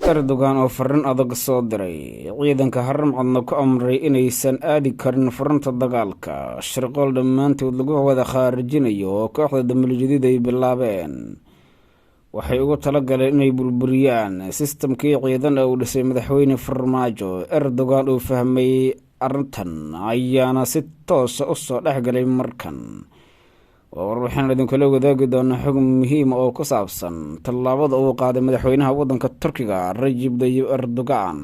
Erdogan oo farin adag soo diray ciidanka haramcadna ku amray inaysan aadi karin furanta dagaalka shirqool dhammaantood lagu wada khaarijinayo oo kooxda dambiilayadeed ay bilaabeen waxay ugu talagaleen inay burburiyaan sistamkii ciidan uu dhisay madaxweyne Farmaajo. Erdogan uu fahmay arrintan ayaana si toos ah u soo dhexgalay markan waxaan idinkula wadaagi doonaa xog muhiim oo ku saabsan tallaabada uu qaaday madaxweynaha waddanka Turkiga Recep Tayyip Erdogan,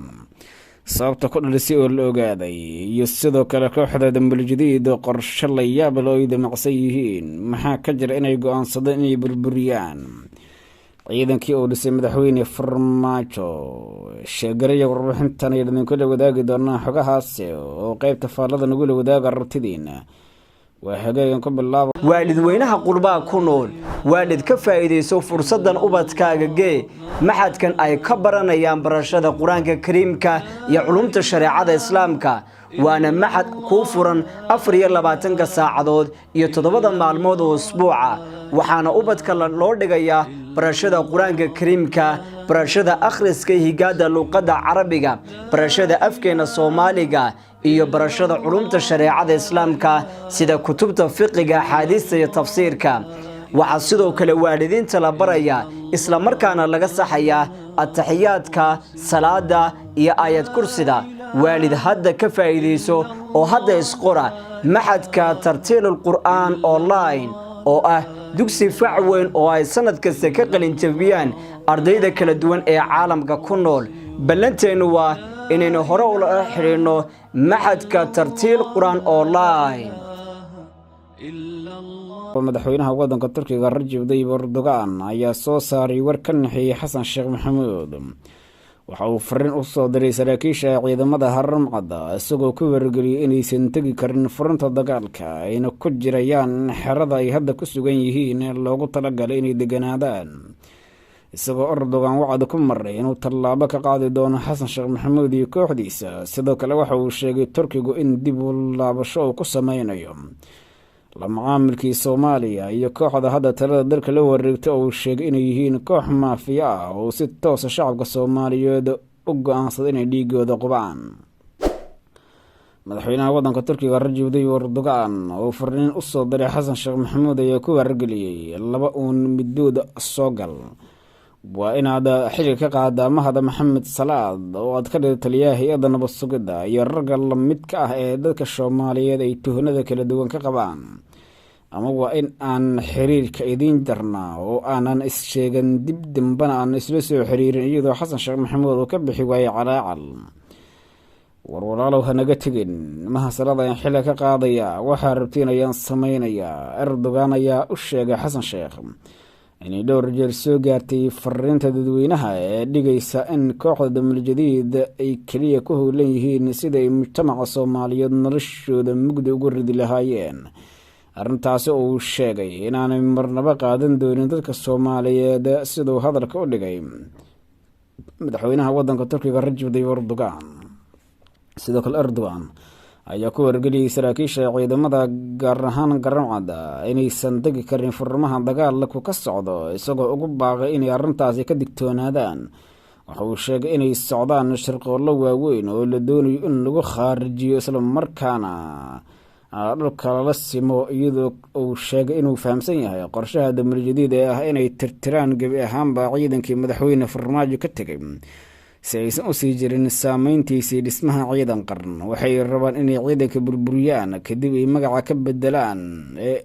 sababta ku dhalisay oo la ogaaday, iyo sidoo kale kooxda dambiilayadeed qorshe la yaab leh oo ay damacsan yihiin. Maxaa ka jira inay go'aansadeen inay burburiyaan ciidankii uu dhisay madaxweyne Farmaajo? sheegaraya warbixintan ay idinkula wadaagi doonaa xogahaas oo qaybta faallada nagula wadaaga aragtidiina. waalidweynaha qurbaa ku nool waalid ka faa'iideyso fursadan ubadkaaga gee maxadkan ay ka baranayaan barashada quraanka kariimka iyo culumta shariicada islaamka waana maxad ku furan 24 saacadood iyo 7 maalmood oo usbuuca waxaana ubadka loo dhigayaa barashada quraanka kariimka barashada akhriska higaada luqadda carabiga barashada afkeena Soomaaliga iyo barashada culumta shariicada islaamka sida kutubta fiqiga xadiiska iyo tafsiirka waxa sidoo kale waalidiinta la baraya isla markaana laga saxaya at-tahiyaadka salaada iyo aayad kursida waalid hadda ka faa'iideyso oo hadda isqora maxadka tartiilul qur'aan online oo ah dugsi fac weyn oo ay sanad kasta ka qalin jabiyaan ardayda kala duwan ee caalamka ku nool ballanteenu waa inaynu hore ula xiriirno maxadka tartiil quraan online. madaxweynaha waddanka Turkiga Recep Tayyip Erdogan ayaa soo saaray war ka naxiyay Xasan Sheekh Maxamuud. waxa uu farin u soo diray saraakiisha ciidamada haramcadda isagoo ku wargeliyay inaysan tagi karin furanta dagaalka ayna ku jirayaan xerada ay hadda ku sugan yihiin loogu talagalay inay deganaadaan. isagoo Erdogan wacd ku maray inuu tallaabo ka qaadi doono Xasan Sheekh Maxamuud iyo kooxdiisa. sidoo kale waxa uu sheegay Turkigu in dib u laabasho uu ku sameynayo la macaamilkii Soomaaliya iyo kooxda hadda talada dalka la wareegtay oo uu sheegay inay yihiin koox maafiya ah oo si toos ah shacabka Soomaaliyeed u go'aansaday inay dhiigooda qubaan. madaxweynaha waddanka Turkiga Recep Tayyip Erdogan oo fariin u soo diray Xasan Sheekh Maxamuud ayaa ku wargeliyay laba middood soo gal waa inaad xilli ka qaadaa Mahad Maxamed Salaad oo aad ka dhigtay taliyaha hay'adda nabad sugidda iyo ragga la midka ah ee dadka Soomaaliyeed ay tuhnada kala duwan ka qabaan, ama waa in aan xiriirka idin jarnaa oo aanan is sheegan dib dambana aan isla soo xiriirin iyadoo Xasan Sheekh Maxamuud uu ka bixi waayay calaacal. warwalaalow hanaga tegin Mahad Salaad ayaan xilli ka qaadaya waxaa rabtiin ayaan sameynaya. Erdogan ayaa u sheegay Xasan Sheekh inay dhowr jeer soo gaartay fariinta dadweynaha ee dhigaysa in kooxda dambiilayadeed ay kaliya ku howlan yihiin sida ay mujtamaca Soomaaliyeed noloshooda mugdi ugu ridi lahaayeen. arrintaasi uu sheegay inaanay marnaba qaadan doonin dadka Soomaaliyeed sidoo hadalka u dhigay madaxweynaha waddanka Turkiga Recep Tayyip Erdogan. sidoo kale Erdogan ayaa ku wargeliyay saraakiisha ciidamada gaar ahaan garamcada inaysan tagi karin furmaha dagaalku ka socdo isagoo ugu baaqay inay arrintaasi ka digtoonaadaan. waxa uu sheegay inay socdaan shirqoollo waaweyn oo la doonayo in lagu khaarijiyo isla markaana dhulka lala simo, iyadoo uu sheegay inuu fahamsan yahay qorshaha dambiilayadeed ee ah inay tirtiraan gebi ahaanba ciidankii madaxweyne Farmaajo ka tegay si aysan u sii jirin saameyntiisii dhismaha ciidan qaran. waxay rabaan inay ciidanka burburiyaan kadib ay magaca ka bedelaan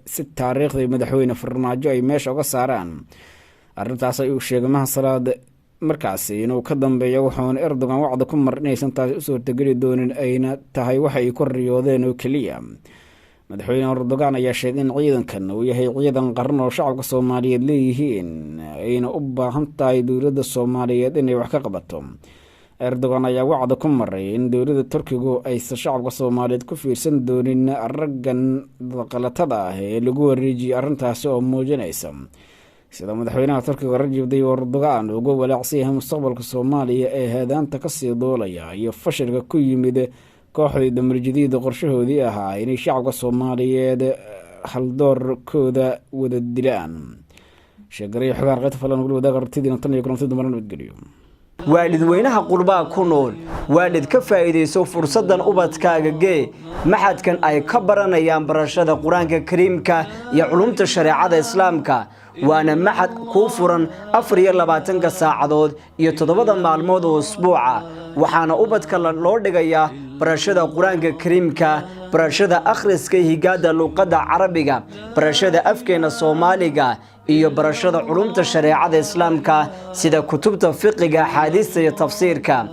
si taariikhda madaxweyne Farmaajo ay meesha uga saaraan. arrintaas ayuu sheegay Mahad Salaad markaasi inuu ka dambeeyo wuxuuna Erdogan wacd ku maray inaysan taasi u suurtageli doonin ayna tahay waxa ay ku riyoodeen oo keliya. madaxweyne Erdogan ayaa sheegay in ciidankan uu yahay ciidan qaran oo shacabka Soomaaliyeed leeyihiin ayna u baahan tahay dowladda Soomaaliyeed inay wax ka qabato. Erdogan ayaa wacd ku maray in dowladda Turkigu aysan shacabka Soomaaliyeed ku fiirsan doonin raggan qalatada ah ee lagu wareejiyay arrintaasi oo muujinaysa sida madaxweynaha Turkiga Recep Tayyip Erdogan ugu walaacsan yahay mustaqbalka Soomaaliya ee hadaanta ka sii doolaya iyo fashilka ku yimid kooxda dambiilayadeed qorshahoodii ahaa inay shacabka Soomaaliyeed haldoorkooda wada dilaan. sheegaray xogaha qaybta falan ugu wadaag aragtidiina tan iyo kulanti dumar nabadgelyo. waalidweynaha qurbaa ku nool waalid ka faa'iideyso fursadan ubadkaaga gee maxadkan ay ka baranayaan barashada quraanka kariimka iyo culumta shariicada islaamka waana maxad ku furan 24 saacadood iyo 7 maalmood oo usbuuca waxaana ubadka loo dhigayaa barashada quraanka kariimka barashada akhriska higaada luqadda carabiga barashada afkeena Soomaaliga iyo barashada culumta shariicada islaamka sida kutubta fiqiga xadiiska iyo tafsiirka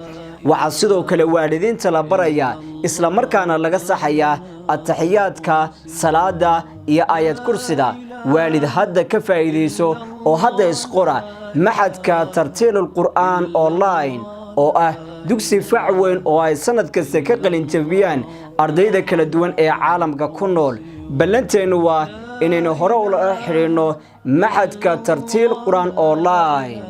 waxa sidoo kale waalidiinta la baraya isla markaana laga saxaya at-tahiyaadka salaada iyo aayad kursida waalid hadda ka faa'iideyso oo hadda isqora maxadka tartiilul qur'aan online oo ah dugsi fac weyn oo ay sanad kasta ka qalin jabiyaan ardayda kala duwan ee caalamka ku nool ballanteenu waa inaynu hore ula xiriirno maxadka tartiil qur'aan online